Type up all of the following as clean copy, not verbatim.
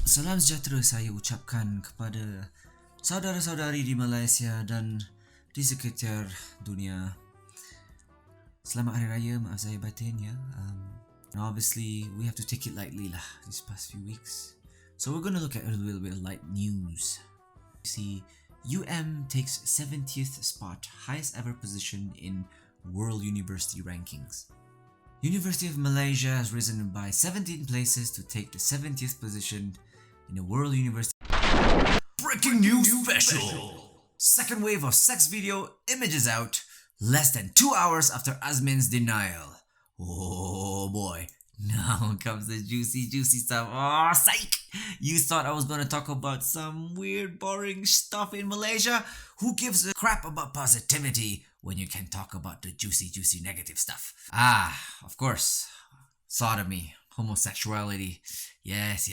Salam sejahtera saya ucapkan kepada saudara-saudari di Malaysia dan di sekitar dunia. Selamat Hari Raya, maaf saya batin ya. And obviously, we have to take it lightly lah these past few weeks. So we're gonna look at a little bit of light news. You see, takes 70th spot, highest ever position in World University Rankings. University of Malaysia has risen by 17 places to take the 70th position in the World University. Breaking news special! Second wave of sex video images out less than 2 hours after Azmin's denial. Oh boy, now comes the juicy stuff. Oh, psych! You thought I was gonna talk about some weird, boring stuff in Malaysia? Who gives a crap about positivity when you can talk about the juicy, negative stuff? Of course, sodomy, homosexuality. Yes,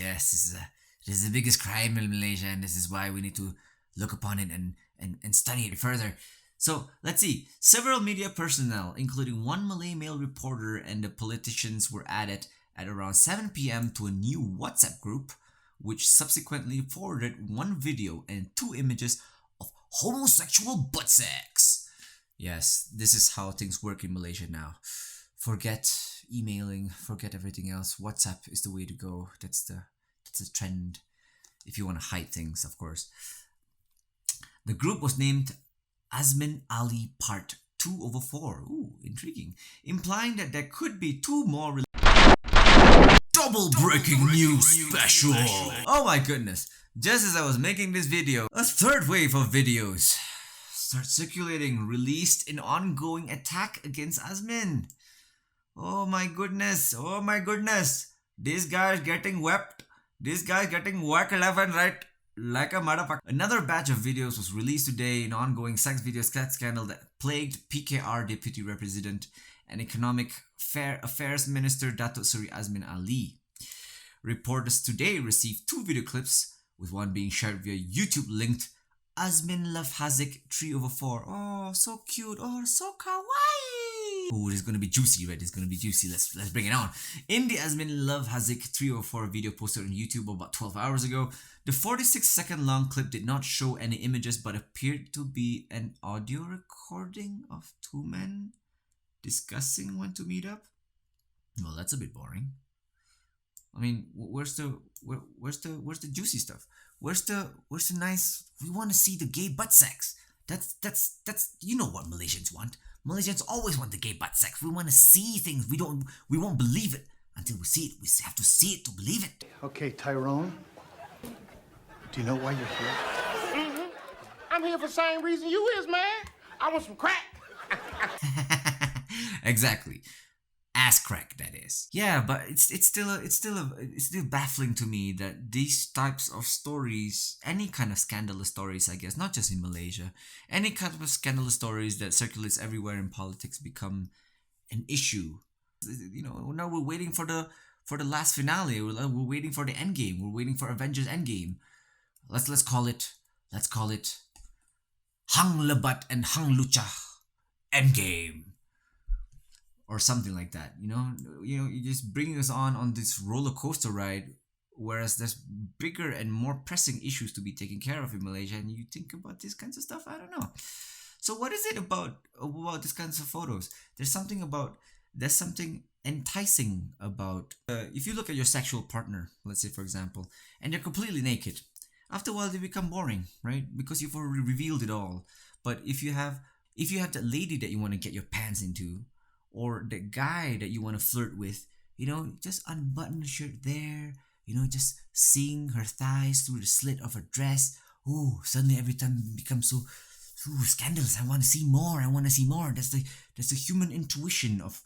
this is the biggest crime in Malaysia, and this is why we need to look upon it and study it further. So let's see. Several media personnel, including one Malay male reporter and the politicians, were added at around 7 p.m. to a new WhatsApp group, which subsequently forwarded one video and 2 images of homosexual butt sex. Yes, this is how things work in Malaysia now. Forget emailing, forget everything else. WhatsApp is the way to go. That's the trend. If you want to hide things, of course. The group was named Azmin Ali Part 2/4. Ooh, intriguing. Implying that there could be 2 more double breaking news special. Oh my goodness. Just as I was making this video, a third wave of videos start circulating, released in ongoing attack against Azmin. Oh my goodness. This guy is getting wept. This guy is getting whack 11 right like a motherfucker. Another batch of videos was released today in ongoing sex video scandal that plagued PKR Deputy President and Economic Affairs Minister Datuk Seri Azmin Ali. Reporters today received 2 video clips, with one being shared via YouTube linked Azmin Love Haziq 3/4. Oh, so cute. Oh, so kawaii. Oh, this is gonna be juicy, right? It's gonna be juicy. Let's bring it on. In the Azmin Love Haziq 3/4 video posted on YouTube about 12 hours ago, the 46-second long clip did not show any images but appeared to be an audio recording of 2 men discussing when to meet up. Well, that's a bit boring. I mean, where's the juicy stuff? Where's the nice? We want to see the gay butt sex. That's you know what Malaysians want. Malaysians always want the gay butt sex. We want to see things. We won't believe it until we see it. We have to see it to believe it. Okay, Tyrone. Do you know why you're here? I'm here for the same reason you is, man. I want some crack. Exactly. Ass crack, that is. Yeah, but it's still baffling to me that these types of stories, any kind of scandalous stories, I guess, not just in Malaysia, any kind of scandalous stories that circulates everywhere in politics become an issue. You know, now we're waiting for the last finale. We're waiting for the end game. We're waiting for Avengers Endgame. Let's call it Hang Lebat and Hang Lucha Endgame. Or something like that, you're just bringing us on this roller coaster ride, whereas there's bigger and more pressing issues to be taken care of in Malaysia, and you think about these kinds of stuff. I don't know. So what is it about these kinds of photos? There's something enticing about. If you look at your sexual partner, let's say for example, and they're completely naked, after a while they become boring, right? Because you've already revealed it all. But if you have that lady that you want to get your pants into, or the guy that you want to flirt with, just unbutton the shirt there, just seeing her thighs through the slit of her dress. Ooh, suddenly every time it becomes so scandalous. I want to see more. That's the human intuition of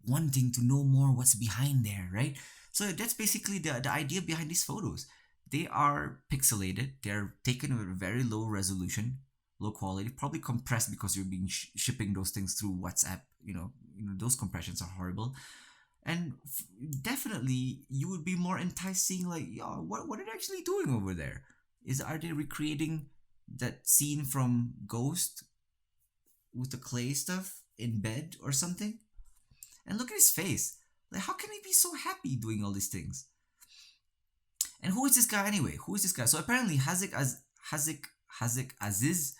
wanting to know more what's behind there, right? So that's basically the idea behind these photos. They are pixelated. They're taken with a very low resolution, low quality, probably compressed because you're being shipping those things through WhatsApp. Those compressions are horrible, and definitely you would be more enticed seeing like, what are they actually doing over there? Are they recreating that scene from Ghost with the clay stuff in bed or something? And look at his face. Like, how can he be so happy doing all these things? And who is this guy anyway? Who is this guy? So apparently Haziq Aziz,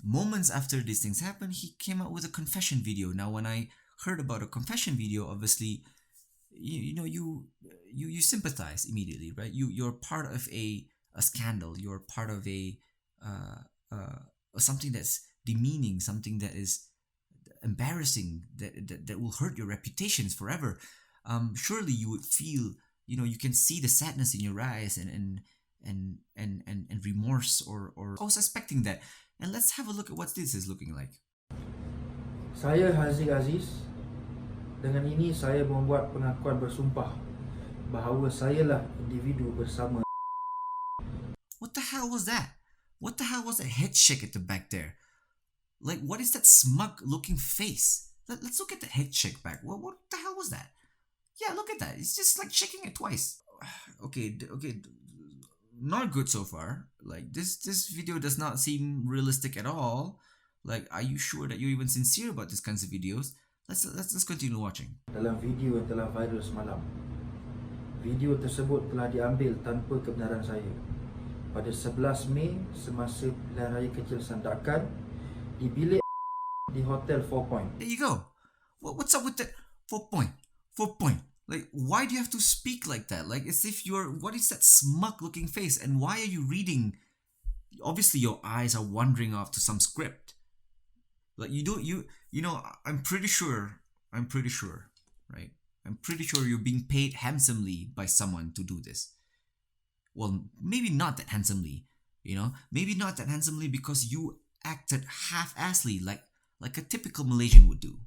moments after these things happened, he came out with a confession video. Now, when I heard about a confession video, obviously, you sympathize immediately, right? You're part of a scandal. You're part of a something that's demeaning, something that is embarrassing, that will hurt your reputations forever. Surely you would feel, you can see the sadness in your eyes and remorse or I was expecting that. And let's have a look at what this is looking like. Saya Haziq Aziz. Dengan ini saya membuat pengakuan bersumpah bahawa sayalah individu bersama. What the hell was that? What the hell was that head shake at the back there? Like, what is that smug looking face? Let's look at the head shake back. What the hell was that? Yeah, look at that. It's just like shaking it twice. Okay. Not good so far. Like, this video does not seem realistic at all. Like, are you sure that you're even sincere about these kinds of videos? Let's continue watching. Dalam video yang telah viral semalam, video tersebut telah diambil tanpa kebenaran saya pada 11 Mei semasa pilihan raya kecil sandakan di bilik di Hotel 4 Point. There you go. What's up with that 4 Point? 4 Point. Like, why do you have to speak like that? Like, as if what is that smug looking face? And why are you reading? Obviously, your eyes are wandering off to some script. Like, I'm pretty sure, right? I'm pretty sure you're being paid handsomely by someone to do this. Well, maybe not that handsomely, maybe not that handsomely because you acted half-assly like a typical Malaysian would do.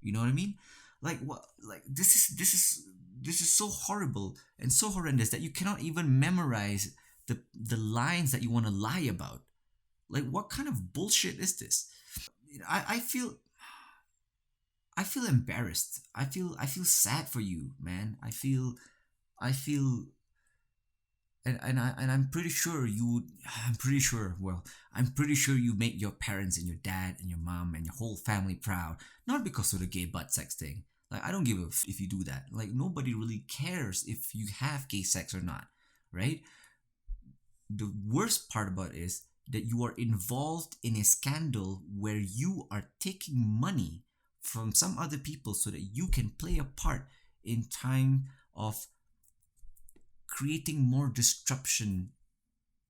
You know what I mean? Like, what? Like, this is so horrible and so horrendous that you cannot even memorize the lines that you want to lie about. Like, what kind of bullshit is this? I feel embarrassed. I feel sad for you, man. I feel and I'm pretty sure you make your parents and your dad and your mom and your whole family proud, not because of the gay butt sex thing. Like, I don't give a if you do that. Like, nobody really cares if you have gay sex or not, right? The worst part about it is that you are involved in a scandal where you are taking money from some other people so that you can play a part in time of creating more disruption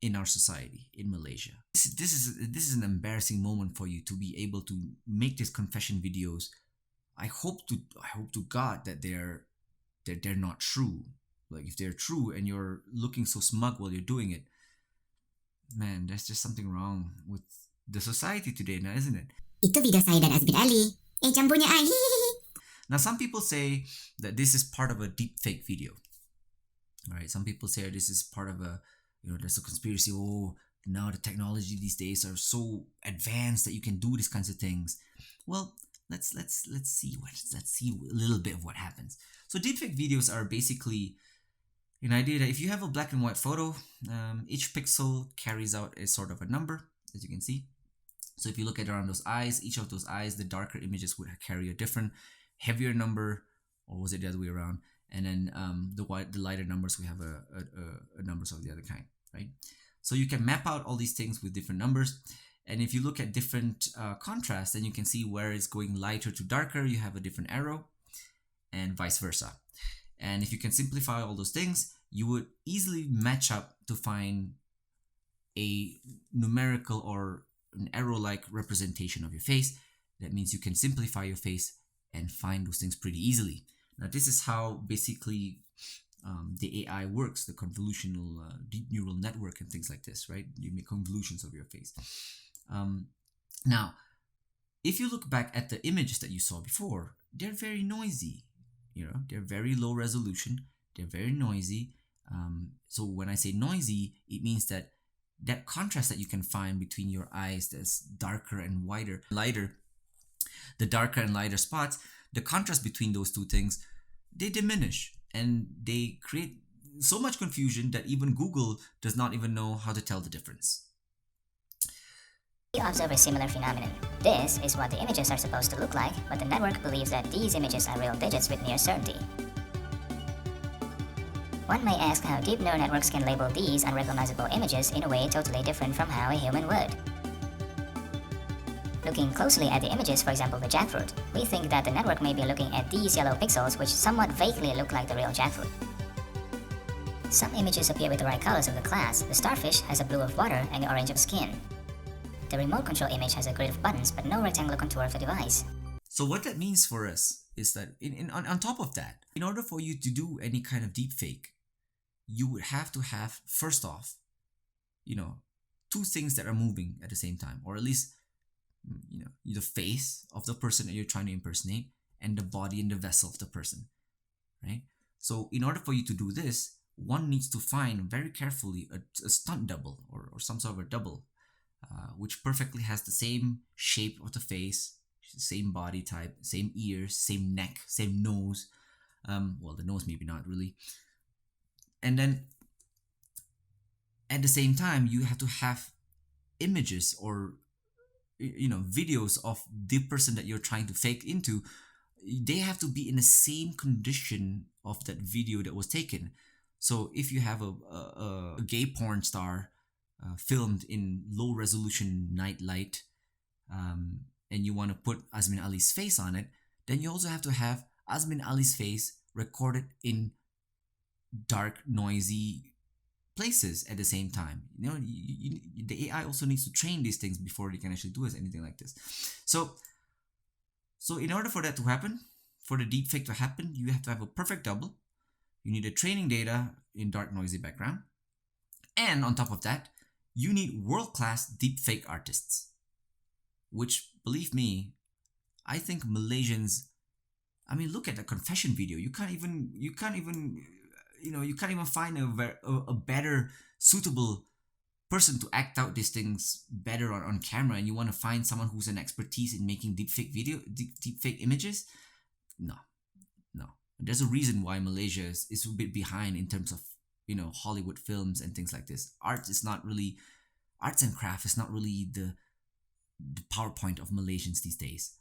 in our society in Malaysia. This is an embarrassing moment for you to be able to make these confession videos. I hope to God that they're not true. Like, if they're true and you're looking so smug while you're doing it, man, there's just something wrong with the society today now, isn't it? Itu video saya dan Azmin Ali. Jambunya ai. Now, some people say that this is part of a deepfake video. All right, some people say this is part of there's a conspiracy. Oh, now the technology these days are so advanced that you can do these kinds of things. Well, let's see a little bit of what happens. So deepfake videos are basically an idea that if you have a black and white photo, each pixel carries out a sort of a number, as you can see. So if you look at around those eyes, each of those eyes, the darker images would carry a different, heavier number, or was it the other way around? And then the lighter numbers, we have a numbers of the other kind, right? So you can map out all these things with different numbers. And if you look at different contrast, then you can see where it's going lighter to darker, you have a different arrow, and vice versa. And if you can simplify all those things, you would easily match up to find a numerical or an arrow-like representation of your face. That means you can simplify your face and find those things pretty easily. Now, this is how basically the AI works, the convolutional deep neural network and things like this, right? You make convolutions of your face. Now, if you look back at the images that you saw before, they're very noisy. They're very low resolution. They're very noisy. So when I say noisy, it means that contrast that you can find between your eyes that's darker and lighter, the darker and lighter spots, the contrast between those two things, they diminish and they create so much confusion that even Google does not even know how to tell the difference. We observe a similar phenomenon. This is what the images are supposed to look like, but the network believes that these images are real digits with near certainty. One may ask how deep neural networks can label these unrecognizable images in a way totally different from how a human would. Looking closely at the images, for example the jackfruit, we think that the network may be looking at these yellow pixels which somewhat vaguely look like the real jackfruit. Some images appear with the right colors of the class. The starfish has a blue of water and the orange of skin. The remote control image has a grid of buttons but no rectangular contour of the device. So what that means for us is that on top of that, in order for you to do any kind of deepfake, you would have to have, first off, two things that are moving at the same time, or at least, the face of the person that you're trying to impersonate and the body and the vessel of the person, right? So in order for you to do this, one needs to find very carefully a stunt double or some sort of a double, which perfectly has the same shape of the face, same body type, same ears, same neck, same nose. Well, the nose maybe not really. And then at the same time, you have to have images or videos of the person that you're trying to fake into. They have to be in the same condition of that video that was taken. So if you have a gay porn star filmed in low resolution night light, and you want to put Azmin Ali's face on it, then you also have to have Azmin Ali's face recorded in dark, noisy places at the same time. The AI also needs to train these things before they can actually do anything like this. So in order for that to happen, for the deepfake to happen, you have to have a perfect double. You need a training data in dark, noisy background. And on top of that, you need world-class deepfake artists. Which, believe me, I think Malaysians, look at the confession video. You can't even find a better suitable person to act out these things better on camera, and you want to find someone who's an expertise in making deepfake images? No. There's a reason why Malaysia is a bit behind in terms of Hollywood films and things like this. Arts and craft is not really the PowerPoint of Malaysians these days.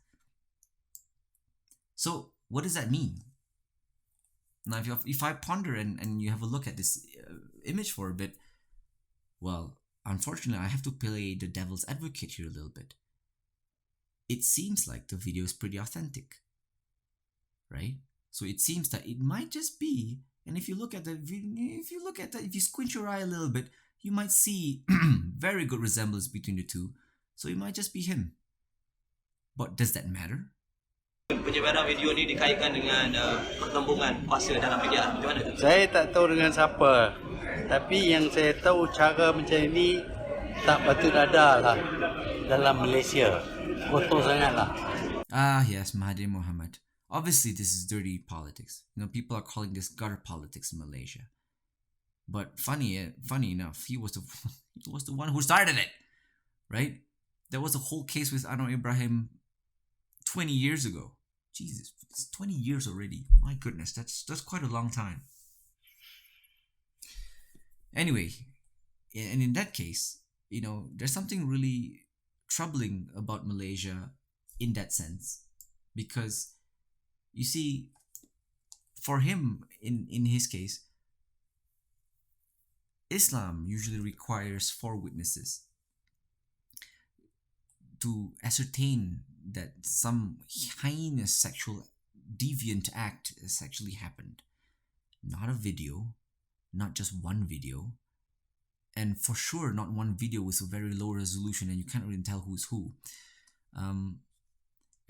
So what does that mean? Now, if I ponder and you have a look at this image for a bit, well, unfortunately, I have to play the devil's advocate here a little bit. It seems like the video is pretty authentic, right? So it seems that it might just be, and if you squint your eye a little bit, you might see very good resemblance between the two. So it might just be him. But does that matter? Penyebaran video ni dikaitkan dengan perkembangan kuasa dalam media. Macam mana tu? Saya tak tahu dengan siapa. Tapi yang saya tahu cara macam ini tak patut ada lah dalam Malaysia. Kotor sangatlah. Yes, Mahathir Mohamad. Obviously, this is dirty politics. People are calling this gutter politics in Malaysia. But funny enough, he was the one who started it, right? There was a whole case with Anwar Ibrahim 20 years ago. Jesus, it's 20 years already. My goodness, that's quite a long time. Anyway, and in that case, there's something really troubling about Malaysia in that sense, because you see, for him, in his case, Islam usually requires 4 witnesses to ascertain that some heinous sexual deviant act has actually happened. Not a video, not just one video, and for sure not one video with a very low resolution and you can't really tell who's who.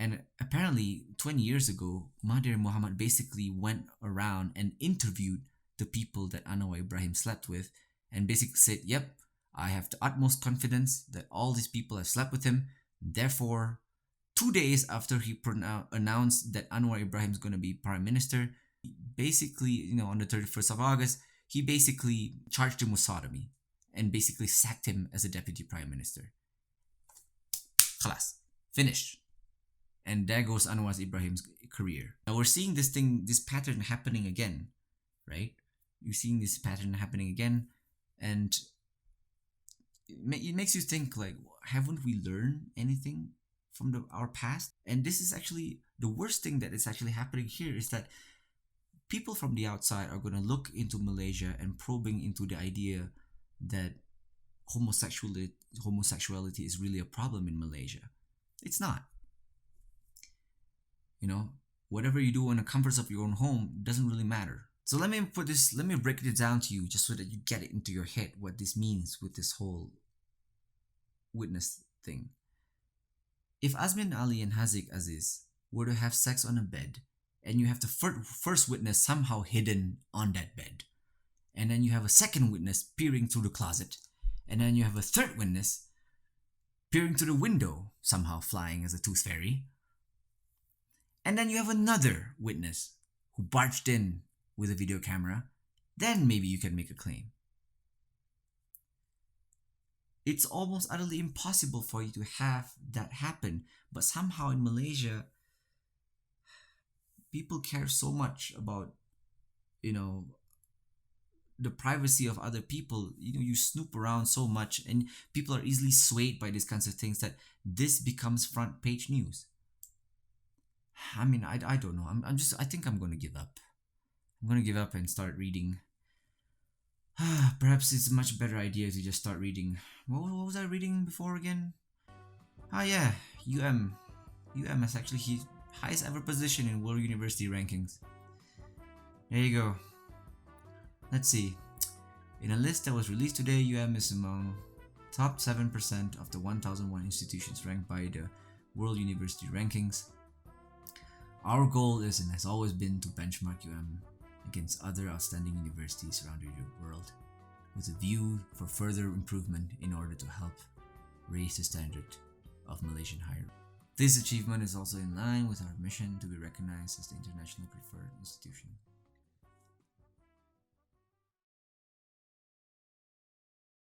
And apparently 20 years ago, Mahathir Mohamad basically went around and interviewed the people that Anwar Ibrahim slept with and basically said, yep, I have the utmost confidence that all these people have slept with him. Therefore, 2 days after he announced that Anwar Ibrahim is going to be Prime Minister, basically, on the 31st of August, he basically charged him with sodomy and basically sacked him as a Deputy Prime Minister. Khalas. Finished. And there goes Anwar Ibrahim's career. Now we're seeing this pattern happening again, right? You're seeing this pattern happening again, and it makes you think, like, haven't we learned anything from our past? And this is actually the worst thing that is actually happening here, is that people from the outside are going to look into Malaysia and probing into the idea that homosexuality is really a problem in Malaysia. It's not. You know, whatever you do in the comforts of your own home doesn't really matter. So let me break it down to you just so that you get it into your head what this means with this whole witness thing. If Azmin Ali and Haziq Aziz were to have sex on a bed, and you have the first witness somehow hidden on that bed, and then you have a second witness peering through the closet, and then you have a third witness peering through the window, somehow flying as a tooth fairy, and then you have another witness who barged in with a video camera, then maybe you can make a claim. It's almost utterly impossible for you to have that happen, but somehow in Malaysia, people care so much about, you know, the privacy of other people. You know, you snoop around so much and people are easily swayed by these kinds of things that this becomes front page news. I mean, I don't know. I think I'm going to give up. I'm going to give up and start reading. Perhaps it's a much better idea to just start reading. What was I reading before again? Yeah, UM is actually his highest ever position in world university rankings. There you go. Let's see. In a list that was released today, UM is among top 7% of the 1001 institutions ranked by the world university rankings. Our goal is and has always been to benchmark UM against other outstanding universities around the world, with a view for further improvement in order to help raise the standard of Malaysian higher. This achievement is also in line with our mission to be recognized as the internationally preferred institution.